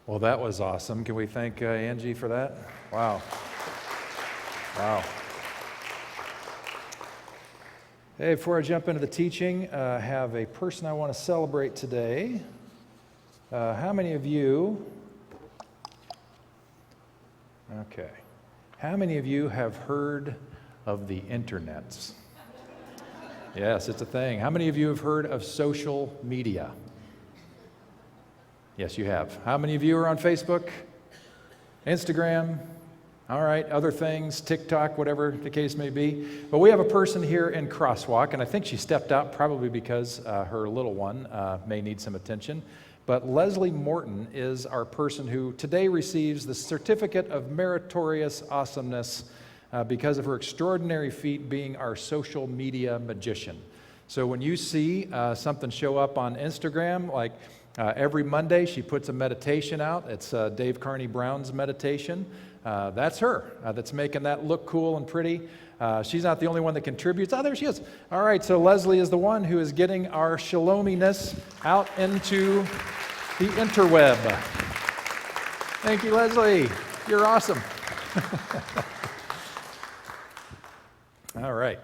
Well, that was awesome. Can we thank Angie for that? Wow. Wow. Hey, before I jump into the teaching, I have a person I want to celebrate today. How many of you have heard of the internets? Yes, it's a thing. How many of you have heard of social media? Yes, you have. How many of you are on Facebook, Instagram? All right, other things, TikTok, whatever the case may be. But we have a person here in Crosswalk, and I think she stepped out probably because her little one may need some attention. But Leslie Morton is our person who today receives the Certificate of Meritorious Awesomeness because of her extraordinary feat being our social media magician. So when you see something show up on Instagram, like every Monday she puts a meditation out. It's Dave Carney Brown's meditation. That's her that's making that look cool and pretty. She's not the only one that contributes. Oh, there she is. All right, so Leslie is the one who is getting our shalominess out into the interweb. Thank you, Leslie. You're awesome. All right.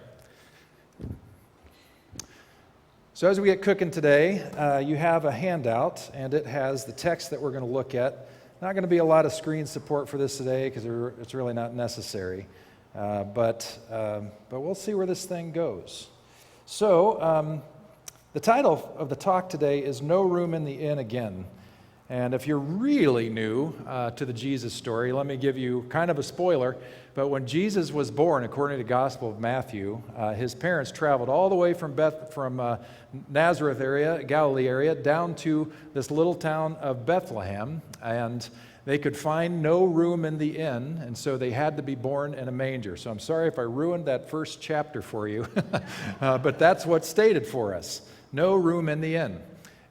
So as we get cooking today, you have a handout, and it has the text that we're going to look at. Not going to be a lot of screen support for this today because it's really not necessary. But we'll see where this thing goes. So the title of the talk today is No Room in the Inn Again. And if you're really new to the Jesus story, let me give you kind of a spoiler. But when Jesus was born, according to the Gospel of Matthew, his parents traveled all the way from Nazareth area, Galilee area, down to this little town of Bethlehem. And they could find no room in the inn, and so they had to be born in a manger. So I'm sorry if I ruined that first chapter for you, but that's what's stated for us. No room in the inn.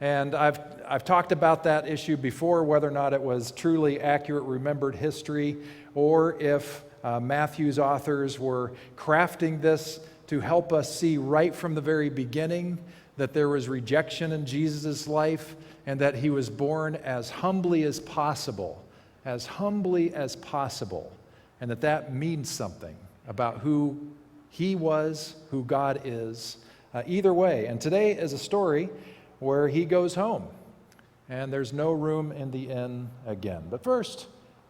And I've talked about that issue before, whether or not it was truly accurate, remembered history, or if Matthew's authors were crafting this to help us see right from the very beginning that there was rejection in Jesus' life and that he was born as humbly as possible, and that means something about who he was, who God is. Either way, and today is a story where he goes home, and there's no room in the inn again. But first,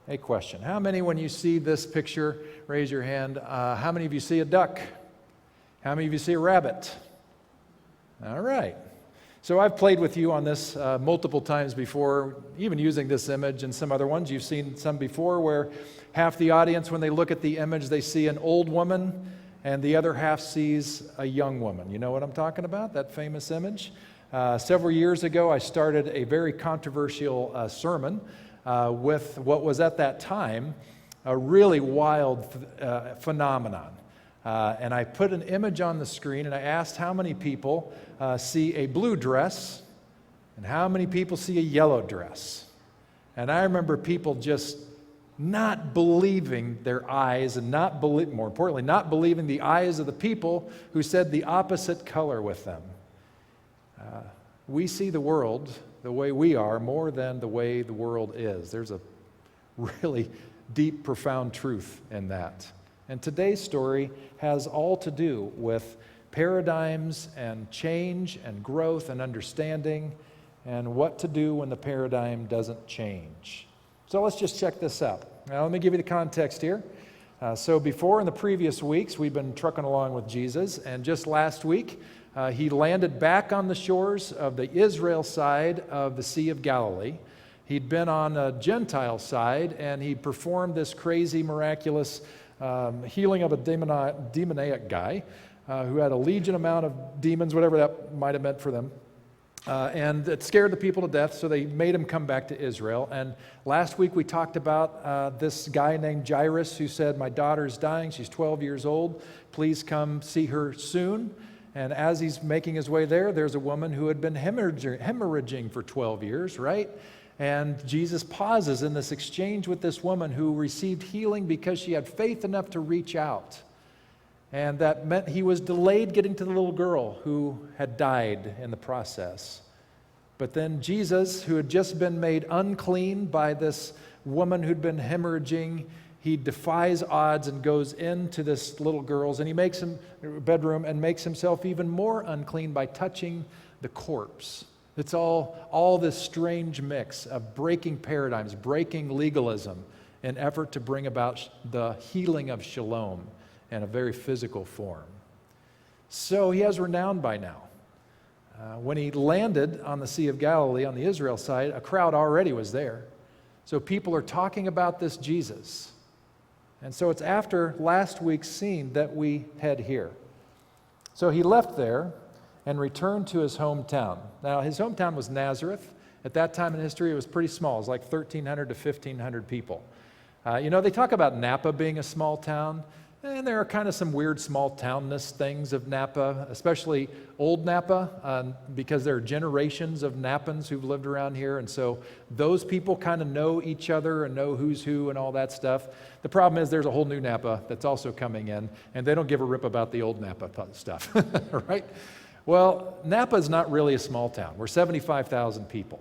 a question. How many, when you see this picture, raise your hand, how many of you see a duck? How many of you see a rabbit? All right. So I've played with you on this multiple times before, even using this image and some other ones. You've seen some before where half the audience, when they look at the image, they see an old woman, and the other half sees a young woman. You know what I'm talking about, that famous image? Several years ago, I started a very controversial sermon with what was at that time a really wild phenomenon. And I put an image on the screen, and I asked how many people see a blue dress and how many people see a yellow dress. And I remember people just not believing their eyes and more importantly, not believing the eyes of the people who said the opposite color with them. We see the world the way we are more than the way the world is. There's a really deep, profound truth in that. And today's story has all to do with paradigms and change and growth and understanding and what to do when the paradigm doesn't change. So let's just check this out. Now let me give you the context here. So before, in the previous weeks, we've been trucking along with Jesus, and just last week, he landed back on the shores of the Israel side of the Sea of Galilee. He'd been on a Gentile side, and he performed this crazy, miraculous healing of a demoniac guy who had a legion amount of demons, whatever that might have meant for them. And it scared the people to death, so they made him come back to Israel. And last week we talked about this guy named Jairus who said, "My daughter's dying, she's 12 years old, please come see her soon." And as he's making his way there, there's a woman who had been hemorrhaging for 12 years, right? And Jesus pauses in this exchange with this woman who received healing because she had faith enough to reach out. And that meant he was delayed getting to the little girl who had died in the process. But then Jesus, who had just been made unclean by this woman who'd been hemorrhaging, he defies odds and goes into this little girl's, and he makes him bedroom and makes himself even more unclean by touching the corpse. It's all this strange mix of breaking paradigms, breaking legalism, in effort to bring about the healing of shalom in a very physical form. So he has renown by now. When he landed on the Sea of Galilee on the Israel side, a crowd already was there. So people are talking about this Jesus. And so it's after last week's scene that we head here. So he left there and returned to his hometown. Now, his hometown was Nazareth. At that time in history, it was pretty small. It was like 1,300 to 1,500 people. They talk about Napa being a small town. And there are kind of some weird small townness things of Napa, especially old Napa, because there are generations of Napans who've lived around here. And so those people kind of know each other and know who's who and all that stuff. The problem is there's a whole new Napa that's also coming in, and they don't give a rip about the old Napa stuff, right? Well, Napa is not really a small town. We're 75,000 people.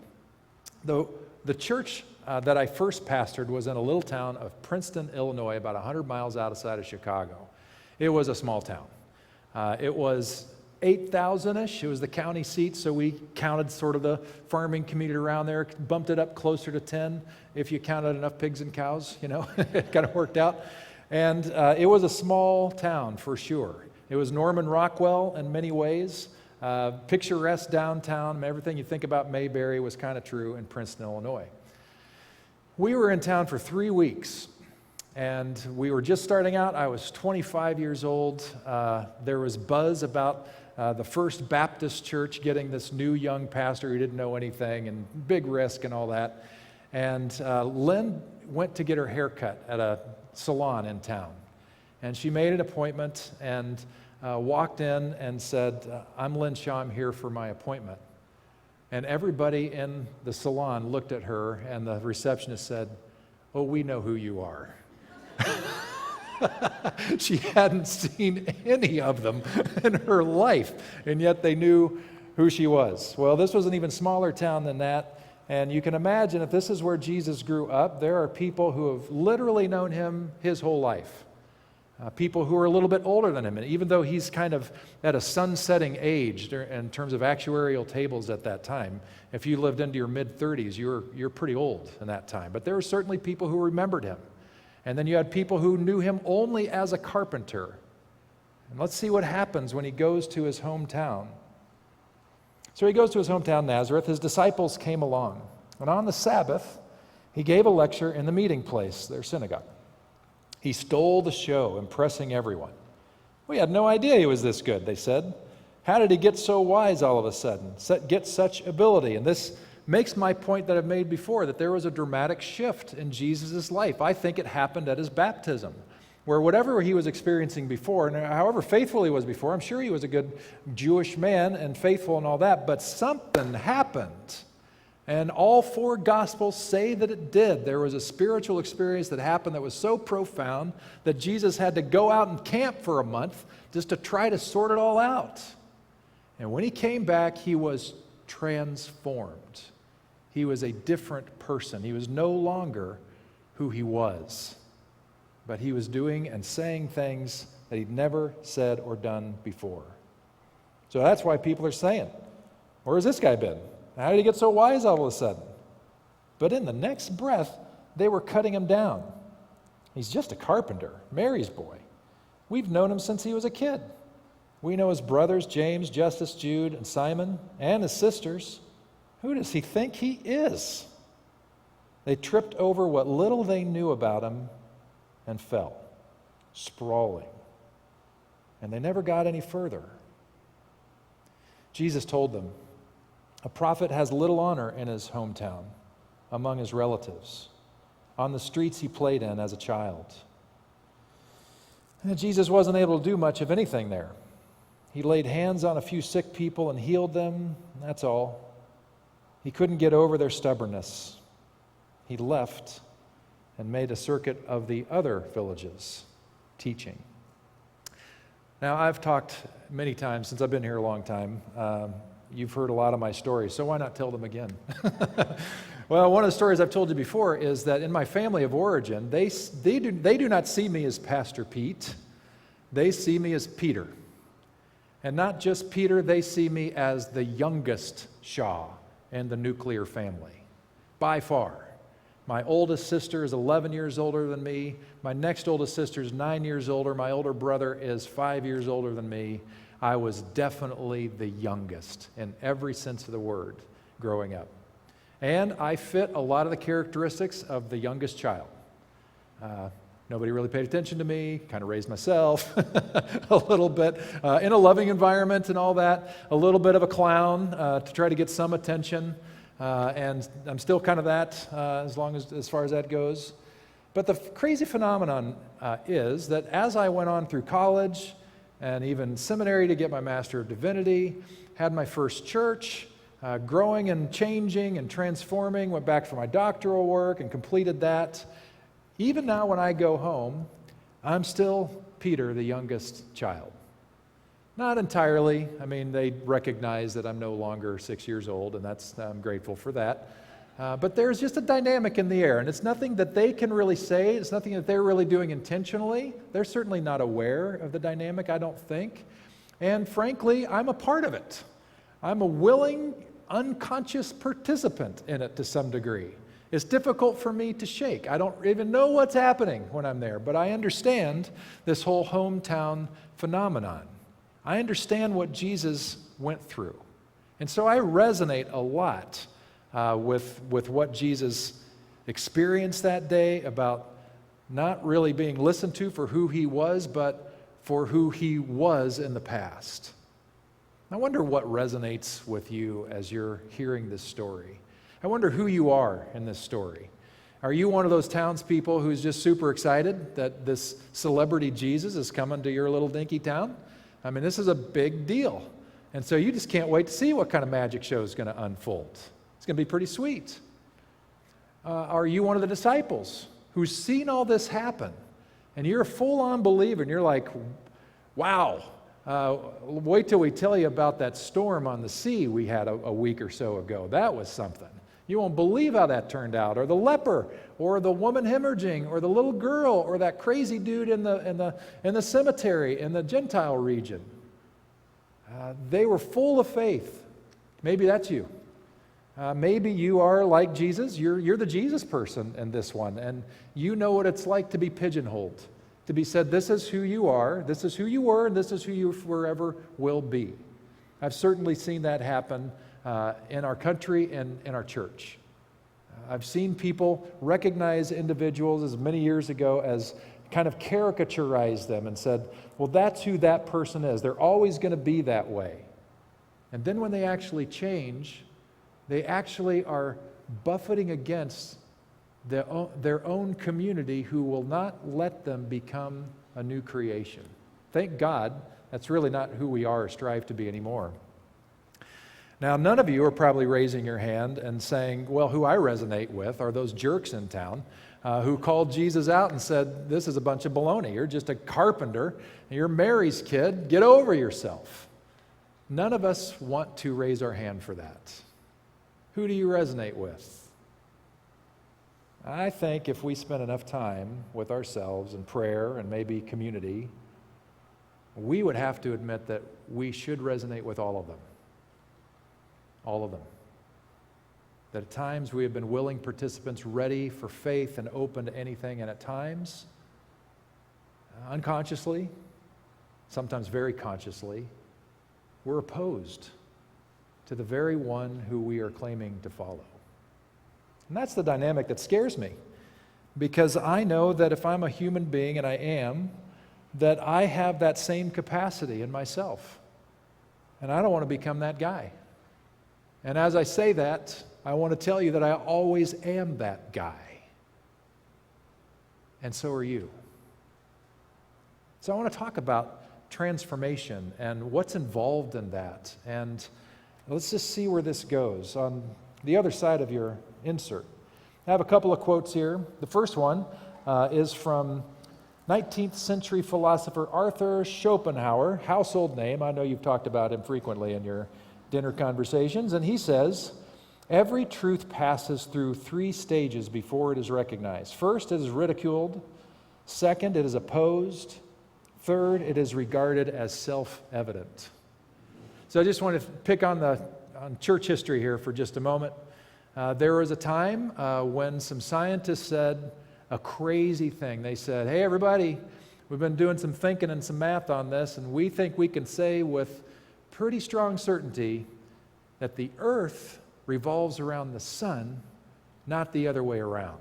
Though the church that I first pastored was in a little town of Princeton, Illinois, about 100 miles outside of Chicago. It was a small town. It was 8,000-ish. It was the county seat, so we counted sort of the farming community around there, bumped it up closer to 10 if you counted enough pigs and cows, it kind of worked out. And it was a small town for sure. It was Norman Rockwell in many ways. Picturesque downtown, everything you think about Mayberry was kind of true in Princeton, Illinois. We were in town for 3 weeks, and we were just starting out. I was 25 years old. There was buzz about the First Baptist Church getting this new young pastor who didn't know anything, and big risk and all that. And Lynn went to get her hair cut at a salon in town. And she made an appointment and walked in and said, "I'm Lynn Shaw, I'm here for my appointment." And everybody in the salon looked at her, and the receptionist said, "Oh, we know who you are." She hadn't seen any of them in her life, and yet they knew who she was. Well, this was an even smaller town than that, and you can imagine if this is where Jesus grew up, there are people who have literally known him his whole life. People who are a little bit older than him, and even though he's kind of at a sunsetting age in terms of actuarial tables at that time, if you lived into your mid-30s, you're pretty old in that time. But there were certainly people who remembered him. And then you had people who knew him only as a carpenter. And let's see what happens when he goes to his hometown. So he goes to his hometown, Nazareth. His disciples came along. And on the Sabbath, he gave a lecture in the meeting place, their synagogue. He stole the show, impressing everyone. "We had no idea he was this good," they said. "How did he get so wise all of a sudden, get such ability?" And this makes my point that I've made before, that there was a dramatic shift in Jesus' life. I think it happened at his baptism, where whatever he was experiencing before, and however faithful he was before, I'm sure he was a good Jewish man and faithful and all that, but something happened. And all four Gospels say that it did. There was a spiritual experience that happened that was so profound that Jesus had to go out and camp for a month just to try to sort it all out. And when he came back, he was transformed. He was a different person. He was no longer who he was. But he was doing and saying things that he'd never said or done before. So that's why people are saying, "Where has this guy been? How did he get so wise all of a sudden?" But in the next breath, they were cutting him down. "He's just a carpenter, Mary's boy. We've known him since he was a kid. We know his brothers, James, Justus, Jude, and Simon, and his sisters. Who does he think he is?" They tripped over what little they knew about him and fell, sprawling. And they never got any further. Jesus told them, "A prophet has little honor in his hometown, among his relatives, on the streets he played in as a child." And Jesus wasn't able to do much of anything there. He laid hands on a few sick people and healed them, that's all. He couldn't get over their stubbornness. He left and made a circuit of the other villages, teaching. Now, I've talked many times since I've been here a long time you've heard a lot of my stories, so why not tell them again? Well, one of the stories I've told you before is that in my family of origin, they do not see me as Pastor Pete. They see me as Peter. And not just Peter, they see me as the youngest Shaw in the nuclear family, by far. My oldest sister is 11 years older than me. My next oldest sister is 9 years older. My older brother is 5 years older than me. I was definitely the youngest in every sense of the word growing up. And I fit a lot of the characteristics of the youngest child. Nobody really paid attention to me, kind of raised myself a little bit, in a loving environment and all that, a little bit of a clown to try to get some attention, and I'm still kind of that as far as that goes. But the crazy phenomenon is that as I went on through college and even seminary to get my Master of Divinity, had my first church, growing and changing and transforming, went back for my doctoral work and completed that. Even now when I go home, I'm still Peter, the youngest child. Not entirely. I mean, they recognize that I'm no longer 6 years old, and I'm grateful for that. But there's just a dynamic in the air, and it's nothing that they can really say. It's nothing that they're really doing intentionally. They're certainly not aware of the dynamic, I don't think. And frankly, I'm a part of it. I'm a willing, unconscious participant in it to some degree. It's difficult for me to shake. I don't even know what's happening when I'm there, but I understand this whole hometown phenomenon. I understand what Jesus went through. And so I resonate a lot with what Jesus experienced that day about not really being listened to for who he was, but for who he was in the past. I wonder what resonates with you as you're hearing this story. I wonder who you are in this story. Are you one of those townspeople who's just super excited that this celebrity Jesus is coming to your little dinky town? I mean, this is a big deal. And so you just can't wait to see what kind of magic show is going to unfold. It's going to be pretty sweet. Are you one of the disciples who's seen all this happen? And you're a full-on believer, and you're like, wow, wait till we tell you about that storm on the sea we had a week or so ago. That was something. You won't believe how that turned out. Or the leper, or the woman hemorrhaging, or the little girl, or that crazy dude in the cemetery in the Gentile region. They were full of faith. Maybe that's you. Maybe you are like Jesus. You're the Jesus person in this one, and you know what it's like to be pigeonholed, to be said, this is who you are, this is who you were, and this is who you forever will be. I've certainly seen that happen in our country and in our church. I've seen people recognize individuals as many years ago as kind of caricaturize them and said, well, that's who that person is. They're always going to be that way. And then when they actually change, they actually are buffeting against their own community who will not let them become a new creation. Thank God, that's really not who we are or strive to be anymore. Now, none of you are probably raising your hand and saying, well, who I resonate with are those jerks in town who called Jesus out and said, this is a bunch of baloney. You're just a carpenter. You're Mary's kid. Get over yourself. None of us want to raise our hand for that. Who do you resonate with? I think if we spend enough time with ourselves in prayer and maybe community, we would have to admit that we should resonate with all of them. All of them. That at times we have been willing participants, ready for faith and open to anything, and at times, unconsciously, sometimes very consciously, we're opposed to the very one who we are claiming to follow. And that's the dynamic that scares me, because I know that if I'm a human being, and I am, that I have that same capacity in myself. And I don't want to become that guy. And as I say that, I want to tell you that I always am that guy. And so are you. So I want to talk about transformation and what's involved in that. And let's just see where this goes. On the other side of your insert, I have a couple of quotes here. The first one is from 19th century philosopher Arthur Schopenhauer, household name. I know you've talked about him frequently in your dinner conversations, and he says, every truth passes through 3 stages before it is recognized. First, it is ridiculed. Second, it is opposed. Third, it is regarded as self-evident. So I just want to pick on church history here for just a moment. There was a time when some scientists said a crazy thing. They said, hey, everybody, we've been doing some thinking and some math on this, and we think we can say with pretty strong certainty that the earth revolves around the sun, not the other way around.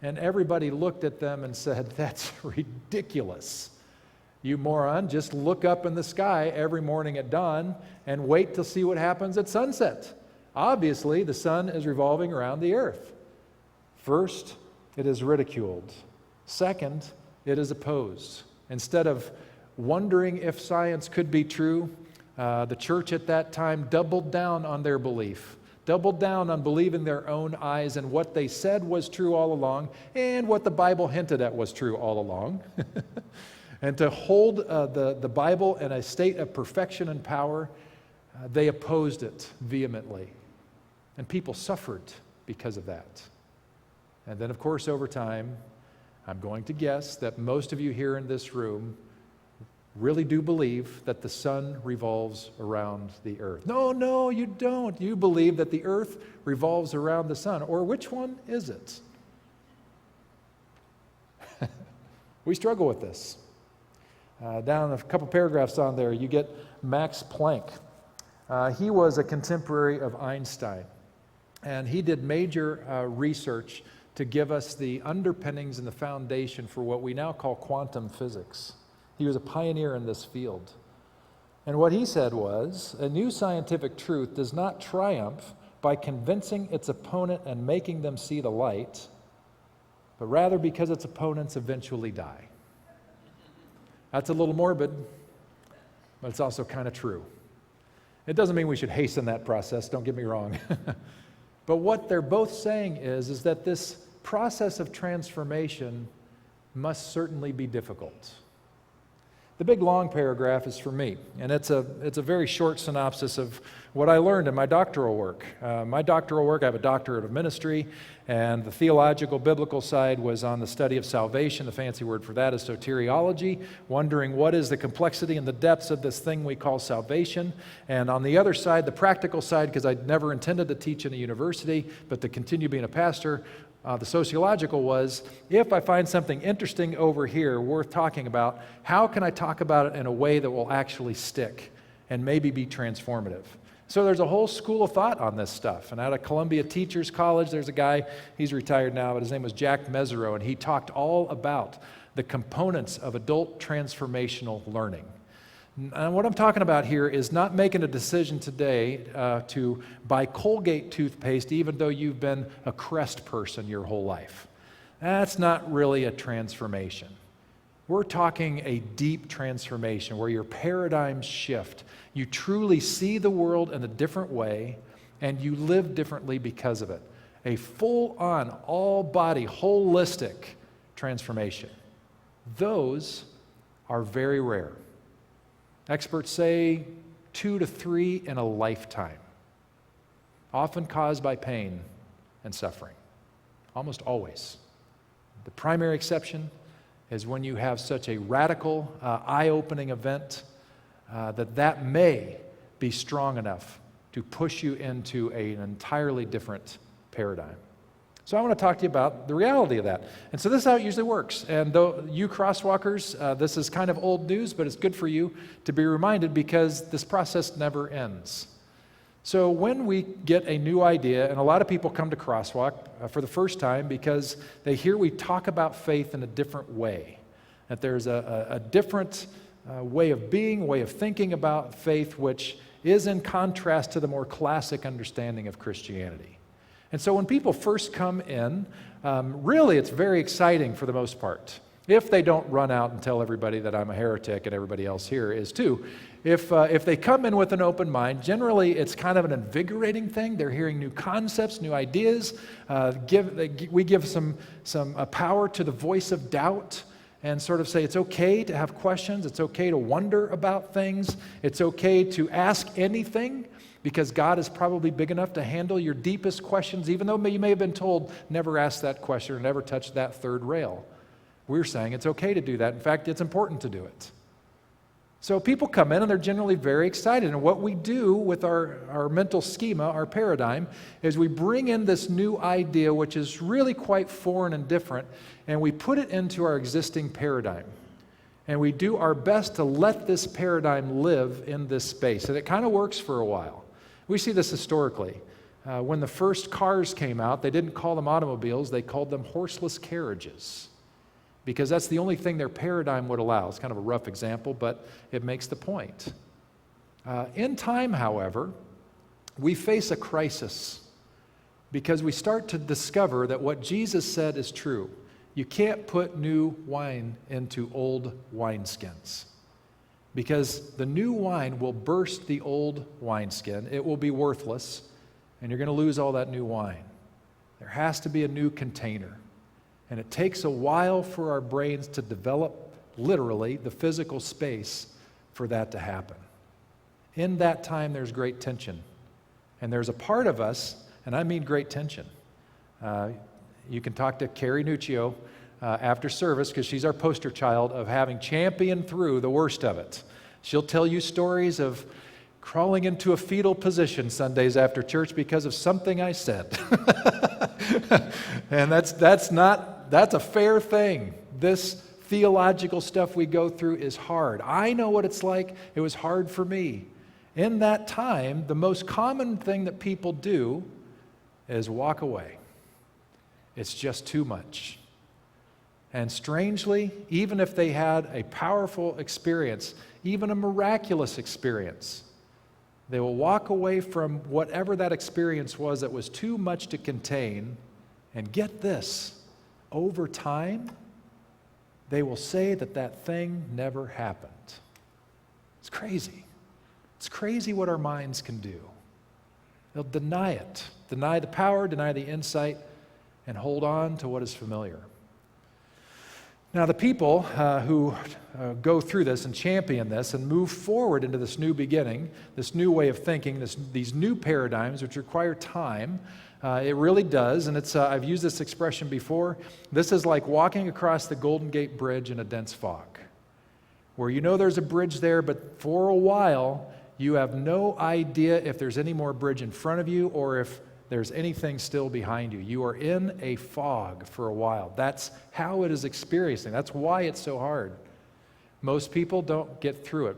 And everybody looked at them and said, that's ridiculous. You moron, just look up in the sky every morning at dawn and wait to see what happens at sunset. Obviously, the sun is revolving around the earth. First, it is ridiculed. Second, it is opposed. Instead of wondering if science could be true, the church at that time doubled down on their belief, doubled down on believing their own eyes and what they said was true all along and what the Bible hinted at was true all along. And to hold the Bible in a state of perfection and power, they opposed it vehemently. And people suffered because of that. And then, of course, over time, I'm going to guess that most of you here in this room really do believe that the sun revolves around the earth. No, you don't. You believe that the earth revolves around the sun. Or which one is it? We struggle with this. Down a couple paragraphs on there, you get Max Planck. He was a contemporary of Einstein, and he did major research to give us the underpinnings and the foundation for what we now call quantum physics. He was a pioneer in this field. And what he said was, a new scientific truth does not triumph by convincing its opponent and making them see the light, but rather because its opponents eventually die. That's a little morbid, but it's also kind of true. It doesn't mean we should hasten that process, don't get me wrong. But what they're both saying is that this process of transformation must certainly be difficult. The big long paragraph is for me, and it's a very short synopsis of what I learned in my doctoral work. I have a doctorate of ministry, and the theological, biblical side was on the study of salvation. The fancy word for that is soteriology, wondering what is the complexity and the depths of this thing we call salvation. And on the other side, the practical side, because I never intended to teach in a university, but to continue being a pastor, the sociological was, if I find something interesting over here worth talking about, how can I talk about it in a way that will actually stick and maybe be transformative? So there's a whole school of thought on this stuff. And out of Columbia Teachers College, there's a guy, he's retired now, but his name was Jack Mesereau, and he talked all about the components of adult transformational learning. And what I'm talking about here is not making a decision today to buy Colgate toothpaste even though you've been a Crest person your whole life. That's not really a transformation. We're talking a deep transformation where your paradigms shift. You truly see the world in a different way and you live differently because of it. A full-on, all-body, holistic transformation. Those are very rare. Experts say 2 to 3 in a lifetime, often caused by pain and suffering, almost always. The primary exception is when you have such a radical, eye-opening event that may be strong enough to push you into an entirely different paradigm. So I want to talk to you about the reality of that. And so this is how it usually works. And though you crosswalkers, this is kind of old news, but it's good for you to be reminded because this process never ends. So when we get a new idea, and a lot of people come to Crosswalk for the first time because they hear we talk about faith in a different way, that there's a different way of being, way of thinking about faith, which is in contrast to the more classic understanding of Christianity. And so when people first come in, really it's very exciting for the most part. If they don't run out and tell everybody that I'm a heretic and everybody else here is too. If they come in with an open mind, generally it's kind of an invigorating thing. They're hearing new concepts, new ideas. We give some power to the voice of doubt. and sort of say it's okay to have questions, it's okay to wonder about things, it's okay to ask anything, because God is probably big enough to handle your deepest questions, even though you may have been told, never ask that question or never touch that third rail. We're saying it's okay to do that. In fact, it's important to do it. So people come in and they're generally very excited. And what we do with our mental schema, our paradigm, is we bring in this new idea, which is really quite foreign and different, and we put it into our existing paradigm. And we do our best to let this paradigm live in this space. And it kind of works for a while. We see this historically. When the first cars came out, they didn't call them automobiles, they called them horseless carriages, because that's the only thing their paradigm would allow. It's kind of a rough example, but it makes the point. In time, however, we face a crisis because we start to discover that what Jesus said is true. You can't put new wine into old wineskins, because the new wine will burst the old wineskin. It will be worthless, and you're going to lose all that new wine. There has to be a new container. And it takes a while for our brains to develop, literally, the physical space for that to happen. In that time, there's great tension. And there's a part of us, and I mean great tension. You can talk to Carrie Nuccio after service, because she's our poster child of having championed through the worst of it. She'll tell you stories of crawling into a fetal position Sundays after church because of something I said. And that's a fair thing. This theological stuff we go through is hard. I know what it's like. It was hard for me. In that time, the most common thing that people do is walk away. It's just too much. And strangely, even if they had a powerful experience, even a miraculous experience, they will walk away from whatever that experience was that was too much to contain. And get this, over time, they will say that that thing never happened. It's crazy. It's crazy what our minds can do. They'll deny it, deny the power, deny the insight, and hold on to what is familiar. Now, the people who go through this and champion this and move forward into this new beginning, this new way of thinking, these new paradigms which require time, it really does, and I've used this expression before. This is like walking across the Golden Gate Bridge in a dense fog, where you know there's a bridge there, but for a while, you have no idea if there's any more bridge in front of you or if there's anything still behind you. You are in a fog for a while. That's how it is experiencing. That's why it's so hard. Most people don't get through it.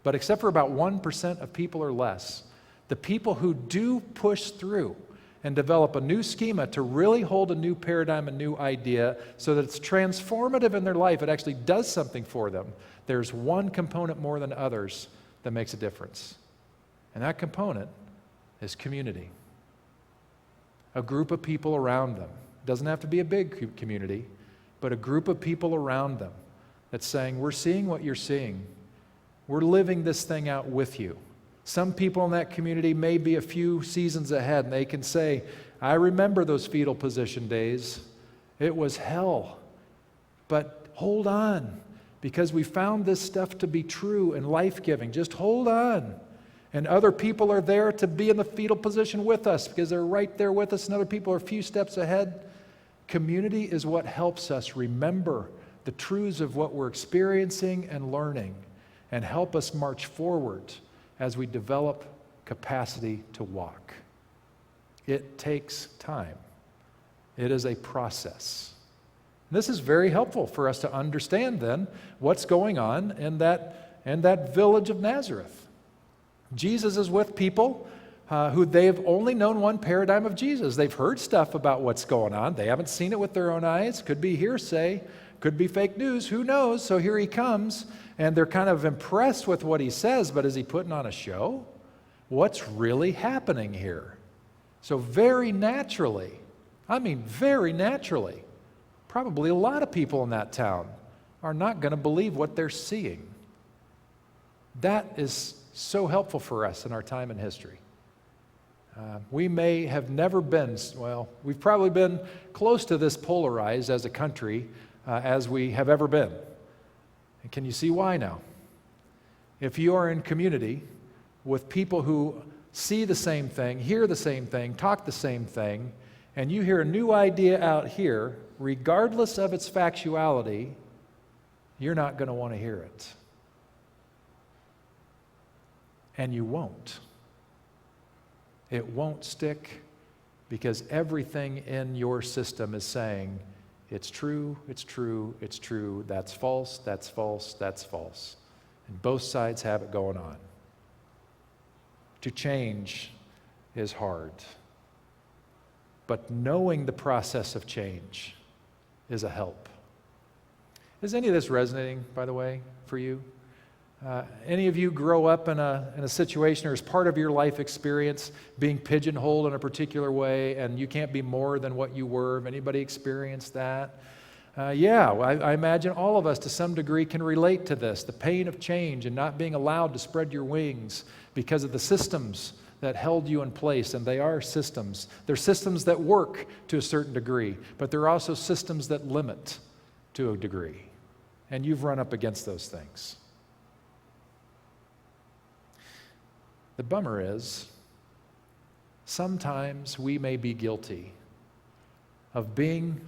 But except for about 1% of people or less, the people who do push through and develop a new schema to really hold a new paradigm, a new idea, so that it's transformative in their life, it actually does something for them. There's one component more than others that makes a difference. And that component is community. A group of people around them. It doesn't have to be a big community, but a group of people around them that's saying, we're seeing what you're seeing. We're living this thing out with you. Some people in that community may be a few seasons ahead, and they can say, I remember those fetal position days. It was hell. But hold on, because we found this stuff to be true and life-giving. Just hold on. And other people are there to be in the fetal position with us because they're right there with us, and other people are a few steps ahead. Community is what helps us remember the truths of what we're experiencing and learning, and help us march forward as we develop capacity to walk. It takes time. It is a process. This is very helpful for us to understand then what's going on in that village of Nazareth. Jesus is with people who they've only known one paradigm of Jesus. They've heard stuff about what's going on. They haven't seen it with their own eyes. Could be hearsay, could be fake news, who knows? So here he comes, and they're kind of impressed with what he says, but is he putting on a show? What's really happening here? So very naturally, probably a lot of people in that town are not going to believe what they're seeing. That is so helpful for us in our time in history. We may have never been, we've probably been close to this polarized as a country as we have ever been. And can you see why now? If you are in community with people who see the same thing, hear the same thing, talk the same thing, and you hear a new idea out here, regardless of its factuality, you're not going to want to hear it. And you won't. It won't stick because everything in your system is saying, it's true, it's true, it's true, that's false, that's false, that's false. And both sides have it going on. To change is hard. But knowing the process of change is a help. Is any of this resonating, by the way, for you? Any of you grow up in a situation or as part of your life experience being pigeonholed in a particular way and you can't be more than what you were? Have anybody experienced that? I imagine all of us to some degree can relate to this, the pain of change and not being allowed to spread your wings because of the systems that held you in place, and they are systems. They're systems that work to a certain degree, but they're also systems that limit to a degree, and you've run up against those things. The bummer is, sometimes we may be guilty of being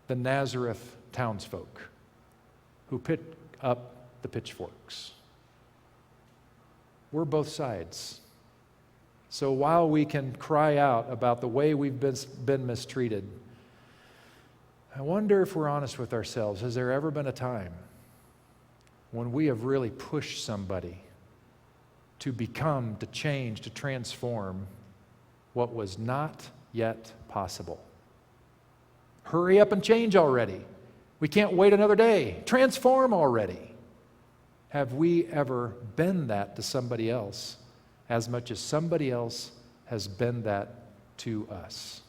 the Nazareth townsfolk who pick up the pitchforks. We're both sides. So while we can cry out about the way we've been mistreated, I wonder if we're honest with ourselves, has there ever been a time when we have really pushed somebody to become, to change, to transform what was not yet possible? Hurry up and change already. We can't wait another day. Transform already. Have we ever been that to somebody else as much as somebody else has been that to us?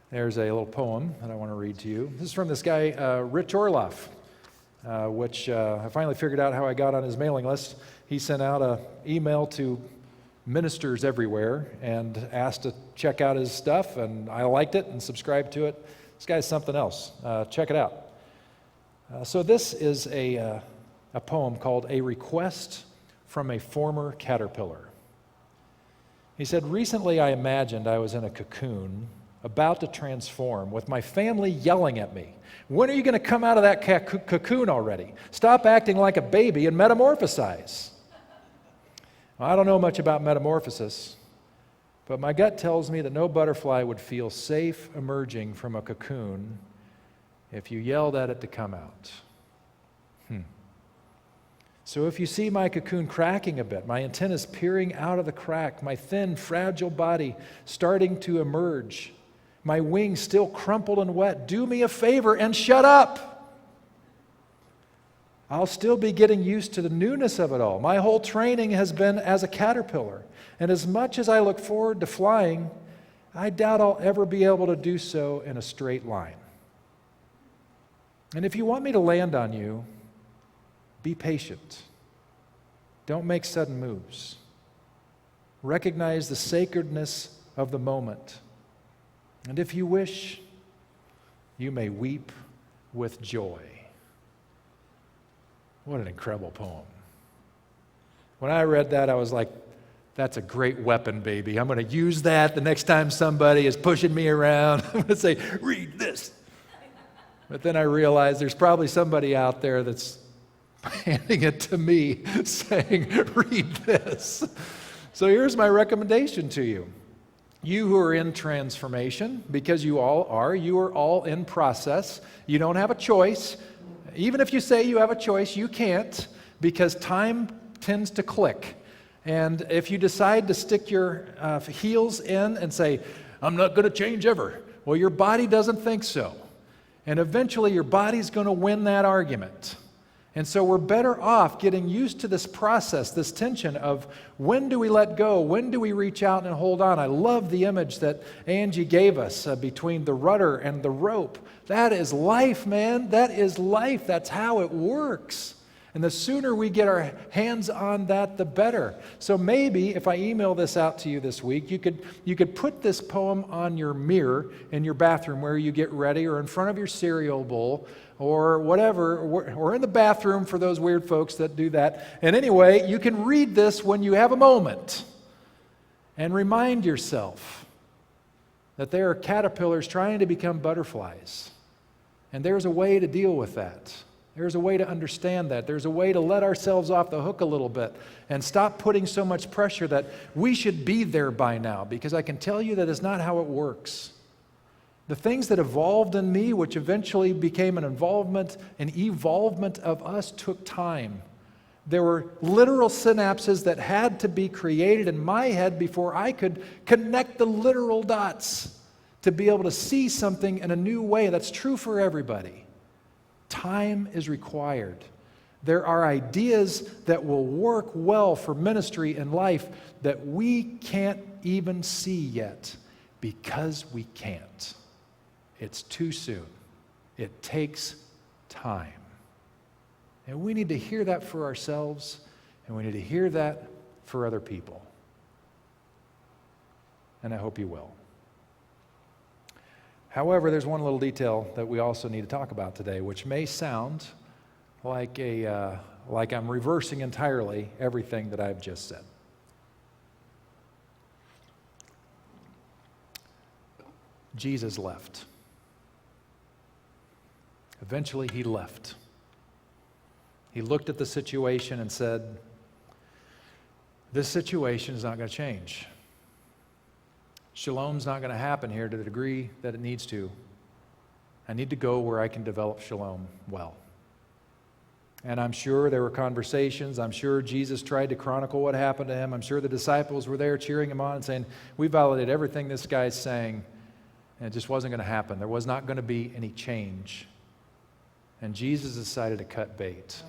There's a little poem that I want to read to you. This is from this guy, Rich Orloff, which I finally figured out how I got on his mailing list. He sent out an email to ministers everywhere and asked to check out his stuff, and I liked it and subscribed to it. This guy's something else. Check it out. So this is a poem called A Request from a Former Caterpillar. He said, recently I imagined I was in a cocoon about to transform with my family yelling at me. When are you going to come out of that cocoon already? Stop acting like a baby and metamorphosize. Well, I don't know much about metamorphosis, but my gut tells me that no butterfly would feel safe emerging from a cocoon if you yelled at it to come out. So if you see my cocoon cracking a bit, my antennas peering out of the crack, my thin, fragile body starting to emerge, my wings still crumpled and wet, do me a favor and shut up. I'll still be getting used to the newness of it all. My whole training has been as a caterpillar, and as much as I look forward to flying, I doubt I'll ever be able to do so in a straight line. And if you want me to land on you, be patient. Don't make sudden moves. Recognize the sacredness of the moment. And if you wish, you may weep with joy. What an incredible poem. When I read that, I was like, that's a great weapon, baby. I'm going to use that the next time somebody is pushing me around. I'm going to say, read this. But then I realized there's probably somebody out there that's handing it to me saying, read this. So here's my recommendation to you. You who are in transformation, because you are all in process. You don't have a choice. Even if you say you have a choice, you can't, because time tends to click. And if you decide to stick your heels in and say, I'm not going to change ever, well, your body doesn't think so. And eventually your body's going to win that argument. And so we're better off getting used to this process, this tension of when do we let go? When do we reach out and hold on? I love the image that Angie gave us between the rudder and the rope. That is life, man. That is life. That's how it works. And the sooner we get our hands on that, the better. So maybe if I email this out to you this week, you could put this poem on your mirror in your bathroom where you get ready, or in front of your cereal bowl, or whatever, or in the bathroom for those weird folks that do that. And anyway, you can read this when you have a moment and remind yourself that there are caterpillars trying to become butterflies. And there's a way to deal with that. There's a way to understand that. There's a way to let ourselves off the hook a little bit and stop putting so much pressure that we should be there by now, because I can tell you that is not how it works. The things that evolved in me, which eventually became an evolvement of us, took time. There were literal synapses that had to be created in my head before I could connect the literal dots to be able to see something in a new way. That's true for everybody. Time is required. There are ideas that will work well for ministry and life that we can't even see yet because we can't. It's too soon. It takes time. And we need to hear that for ourselves, and we need to hear that for other people. And I hope you will. However, there's one little detail that we also need to talk about today, which may sound like I'm reversing entirely everything that I've just said. Jesus left. Eventually, he left. He looked at the situation and said, this situation is not going to change. Shalom's not going to happen here to the degree that it needs to. I need to go where I can develop shalom well. And I'm sure there were conversations. I'm sure Jesus tried to chronicle what happened to him. I'm sure the disciples were there cheering him on and saying, we validate everything this guy's saying, and it just wasn't going to happen. There was not going to be any change. And Jesus decided to cut bait.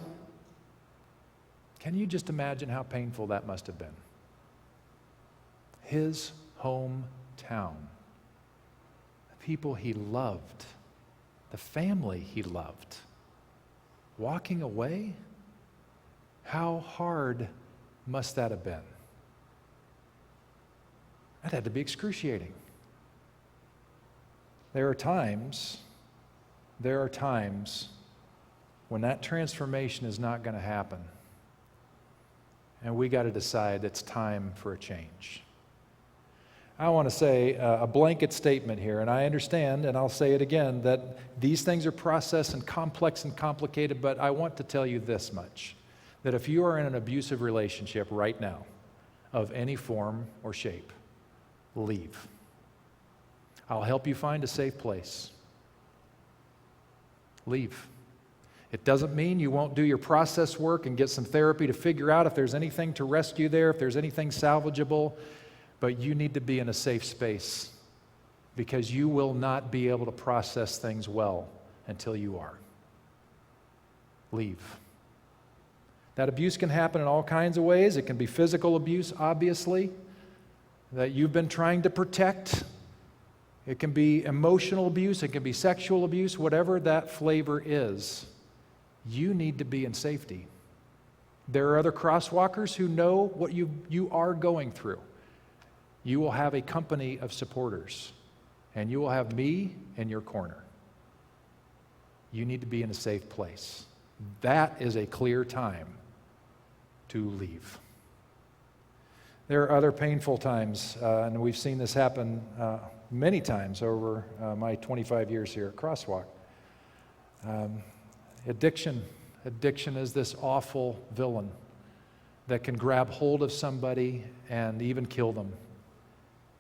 Can you just imagine how painful that must have been? His hometown, the people he loved, the family he loved, walking away? How hard must that have been? That had to be excruciating. There are times when that transformation is not going to happen. And we got to decide it's time for a change. I want to say a blanket statement here, and I understand, and I'll say it again, that these things are processed and complex and complicated, but I want to tell you this much, that if you are in an abusive relationship right now, of any form or shape, leave. I'll help you find a safe place. Leave. It doesn't mean you won't do your process work and get some therapy to figure out if there's anything to rescue there, if there's anything salvageable, but you need to be in a safe space because you will not be able to process things well until you are. Leave. That abuse can happen in all kinds of ways. It can be physical abuse, obviously, that you've been trying to protect. It can be emotional abuse. It can be sexual abuse. Whatever that flavor is, you need to be in safety. There are other crosswalkers who know what you are going through. You will have a company of supporters, and you will have me in your corner. You need to be in a safe place. That is a clear time to leave. There are other painful times, and we've seen this happen many times over my 25 years here at Crosswalk. Addiction is this awful villain that can grab hold of somebody and even kill them.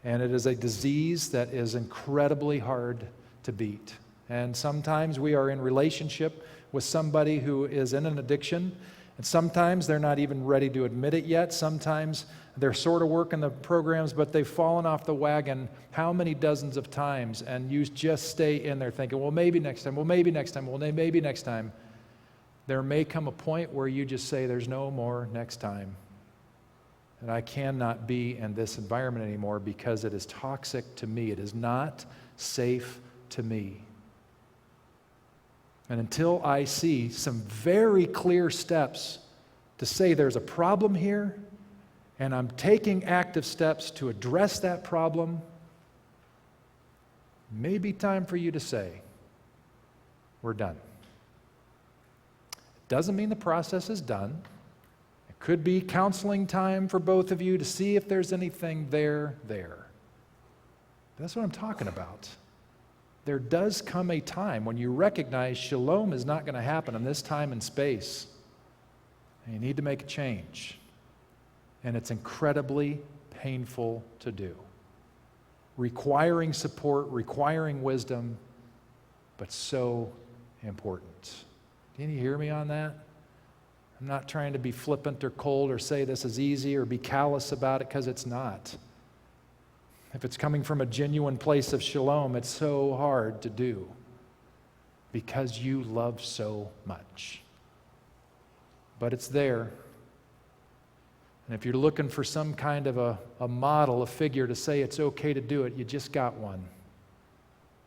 And it is a disease that is incredibly hard to beat. And sometimes we are in relationship with somebody who is in an addiction, and sometimes they're not even ready to admit it yet. Sometimes they're sort of working the programs, but they've fallen off the wagon how many dozens of times, and you just stay in there thinking, well, maybe next time, well, maybe next time, well, maybe next time. There may come a point where you just say, there's no more next time. And I cannot be in this environment anymore because it is toxic to me. It is not safe to me. And until I see some very clear steps to say there's a problem here, and I'm taking active steps to address that problem, may be time for you to say, we're done. It doesn't mean the process is done. It could be counseling time for both of you to see if there's anything there. That's what I'm talking about. There does come a time when you recognize shalom is not going to happen in this time and space. And you need to make a change. And it's incredibly painful to do. Requiring support, requiring wisdom, but so important. Can you hear me on that? I'm not trying to be flippant or cold or say this is easy or be callous about it, because it's not. If it's coming from a genuine place of shalom, it's so hard to do because you love so much. But it's there. And if you're looking for some kind of a model, a figure to say it's okay to do it, you just got one.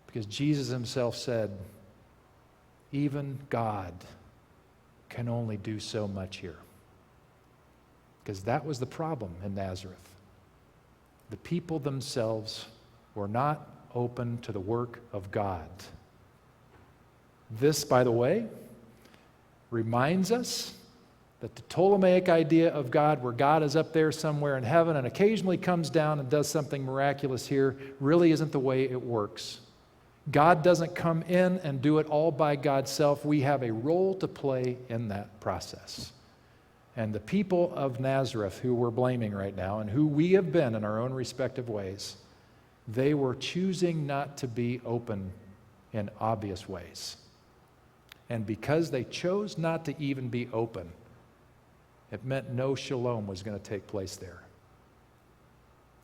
Because Jesus himself said, even God can only do so much here. Because that was the problem in Nazareth. The people themselves were not open to the work of God. This, by the way, reminds us that the Ptolemaic idea of God, where God is up there somewhere in heaven and occasionally comes down and does something miraculous here, really isn't the way it works. God doesn't come in and do it all by God's self. We have a role to play in that process. And the people of Nazareth, who we're blaming right now, and who we have been in our own respective ways, they were choosing not to be open in obvious ways. And because they chose not to even be open, it meant no shalom was going to take place there.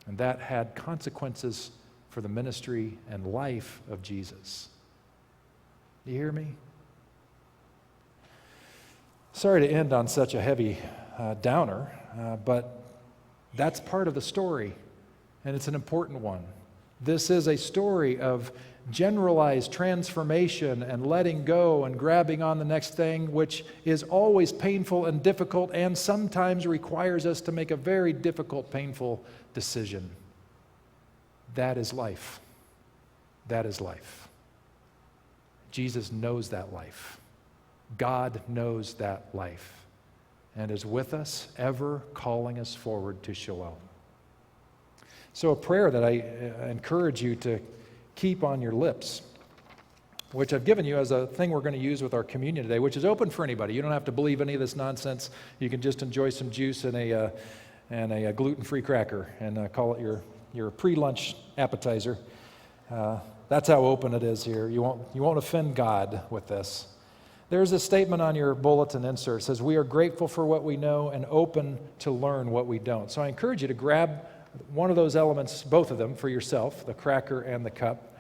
And that had consequences for the ministry and life of Jesus. Do you hear me? Sorry to end on such a heavy downer, but that's part of the story, and it's an important one. This is a story of generalized transformation and letting go and grabbing on the next thing, which is always painful and difficult and sometimes requires us to make a very difficult, painful decision. That is life. That is life. Jesus knows that life. God knows that life and is with us, ever calling us forward to shalom. So a prayer that I encourage you to keep on your lips, which I've given you as a thing we're going to use with our communion today, which is open for anybody. You don't have to believe any of this nonsense. You can just enjoy some juice and a gluten-free cracker and call it your pre-lunch appetizer. That's how open it is here. You won't offend God with this. There's a statement on your bulletin insert. It says, we are grateful for what we know and open to learn what we don't. So I encourage you to grab one of those elements, both of them, for yourself, the cracker and the cup.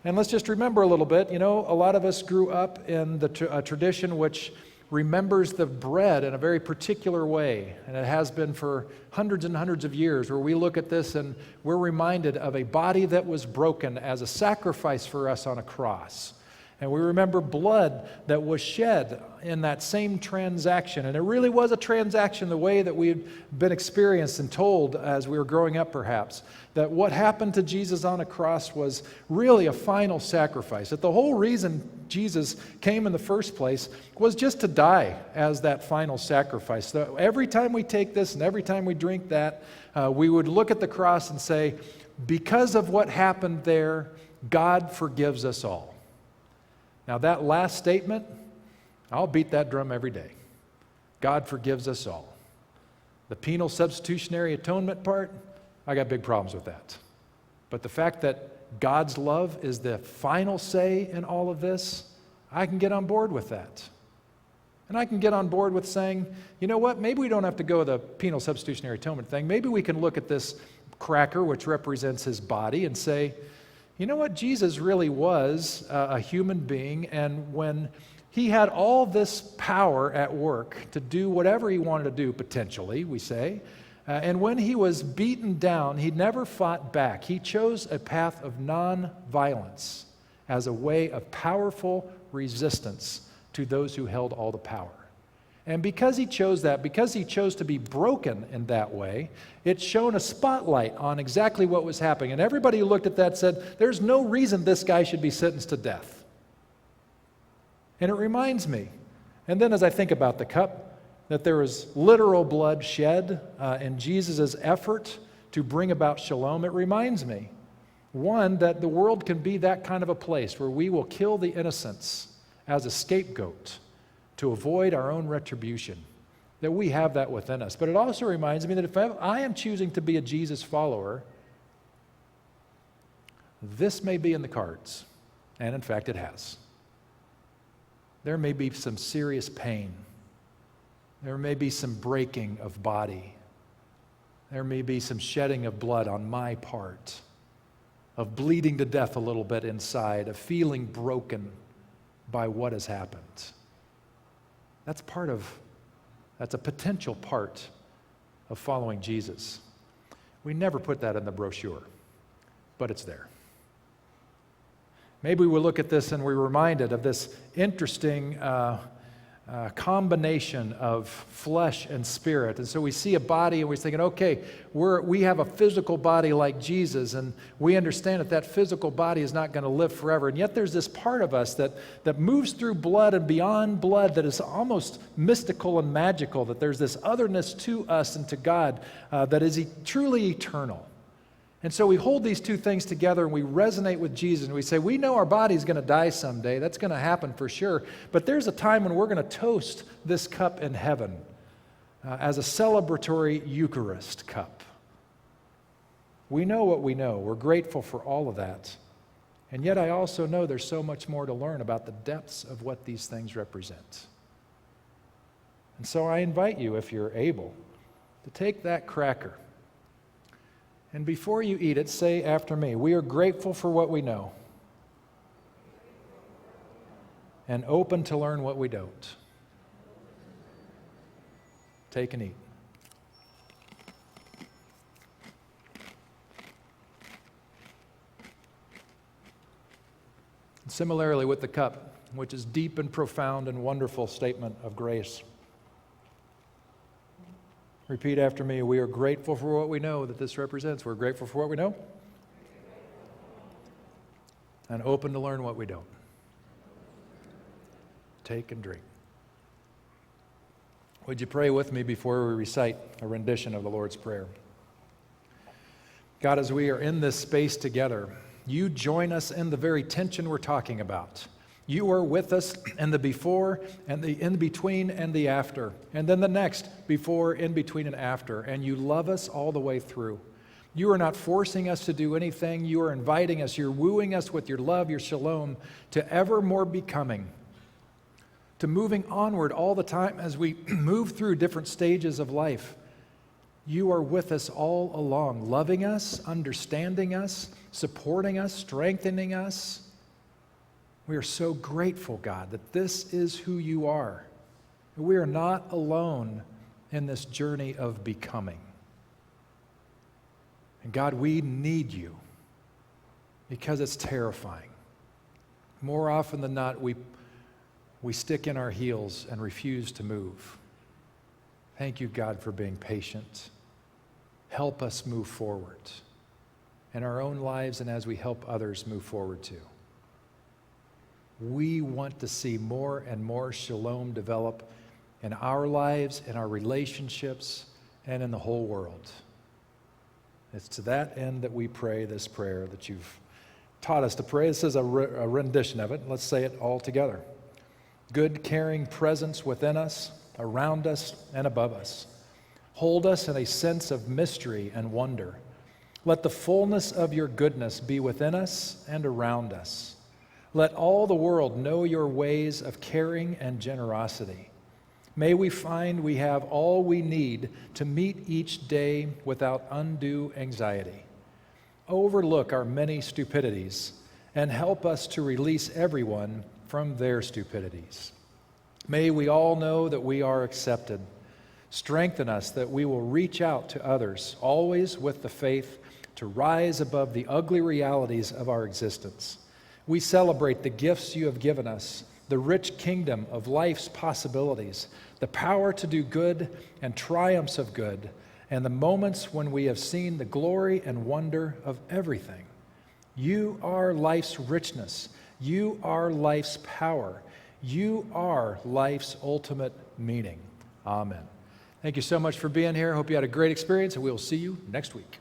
And let's just remember a little bit. You know, a lot of us grew up in the tradition which remembers the bread in a very particular way, and it has been for hundreds and hundreds of years, where we look at this and we're reminded of a body that was broken as a sacrifice for us on a cross. And we remember blood that was shed in that same transaction. And it really was a transaction the way that we've been experienced and told as we were growing up, perhaps, that what happened to Jesus on a cross was really a final sacrifice. That the whole reason Jesus came in the first place was just to die as that final sacrifice. So every time we take this and every time we drink that, we would look at the cross and say, because of what happened there, God forgives us all. Now, that last statement, I'll beat that drum every day. God forgives us all. The penal substitutionary atonement part, I got big problems with that. But the fact that God's love is the final say in all of this, I can get on board with that. And I can get on board with saying, you know what, maybe we don't have to go with the penal substitutionary atonement thing. Maybe we can look at this cracker, which represents his body, and say, you know what? Jesus really was a human being, and when he had all this power at work to do whatever he wanted to do, potentially, we say, and when he was beaten down, he never fought back. He chose a path of non-violence. as a way of powerful resistance to those who held all the power. And because he chose that, because he chose to be broken in that way, it shone a spotlight on exactly what was happening. And everybody who looked at that said, there's no reason this guy should be sentenced to death. And it reminds me, and then as I think about the cup, that there was literal blood shed in Jesus' effort to bring about shalom, it reminds me, one, that the world can be that kind of a place where we will kill the innocents as a scapegoat to avoid our own retribution, that we have that within us. But it also reminds me that if I am choosing to be a Jesus follower, this may be in the cards, and in fact it has. There may be some serious pain. There may be some breaking of body. There may be some shedding of blood on my part, of bleeding to death a little bit inside, of feeling broken by what has happened. That's a potential part of following Jesus. We never put that in the brochure, but it's there. Maybe we look at this and we're reminded of this interesting combination of flesh and spirit. And so we see a body and we're thinking, okay, we have a physical body like Jesus, and we understand that that physical body is not going to live forever. And yet there's this part of us that moves through blood and beyond blood that is almost mystical and magical, that there's this otherness to us and to God that is truly eternal. And so we hold these two things together and we resonate with Jesus and we say, we know our body's going to die someday. That's going to happen for sure. But there's a time when we're going to toast this cup in heaven as a celebratory Eucharist cup. We know what we know. We're grateful for all of that. And yet I also know there's so much more to learn about the depths of what these things represent. And so I invite you, if you're able, to take that cracker. And before you eat it, say after me, we are grateful for what we know and open to learn what we don't. Take and eat. And similarly with the cup, which is deep and profound and wonderful statement of grace. Repeat after me. We are grateful for what we know that this represents. We're grateful for what we know and open to learn what we don't. Take and drink. Would you pray with me before we recite a rendition of the Lord's Prayer? God, as we are in this space together, you join us in the very tension we're talking about. You are with us in the before and the in between and the after, and then the next before, in between, and after, and you love us all the way through. You are not forcing us to do anything. You are inviting us. You're wooing us with your love, your shalom, to ever more becoming, to moving onward all the time as we move through different stages of life. You are with us all along, loving us, understanding us, supporting us, strengthening us. We are so grateful, God, that this is who you are. We are not alone in this journey of becoming. And God, we need you because it's terrifying. More often than not, we stick in our heels and refuse to move. Thank you, God, for being patient. Help us move forward in our own lives and as we help others move forward too. We want to see more and more shalom develop in our lives, in our relationships, and in the whole world. It's to that end that we pray this prayer that you've taught us to pray. This is a rendition of it. Let's say it all together. Good, caring presence within us, around us, and above us. Hold us in a sense of mystery and wonder. Let the fullness of your goodness be within us and around us. Let all the world know your ways of caring and generosity. May we find we have all we need to meet each day without undue anxiety. Overlook our many stupidities and help us to release everyone from their stupidities. May we all know that we are accepted. Strengthen us that we will reach out to others, always with the faith to rise above the ugly realities of our existence. We celebrate the gifts you have given us, the rich kingdom of life's possibilities, the power to do good and triumphs of good, and the moments when we have seen the glory and wonder of everything. You are life's richness. You are life's power. You are life's ultimate meaning. Amen. Thank you so much for being here. Hope you had a great experience, and we will see you next week.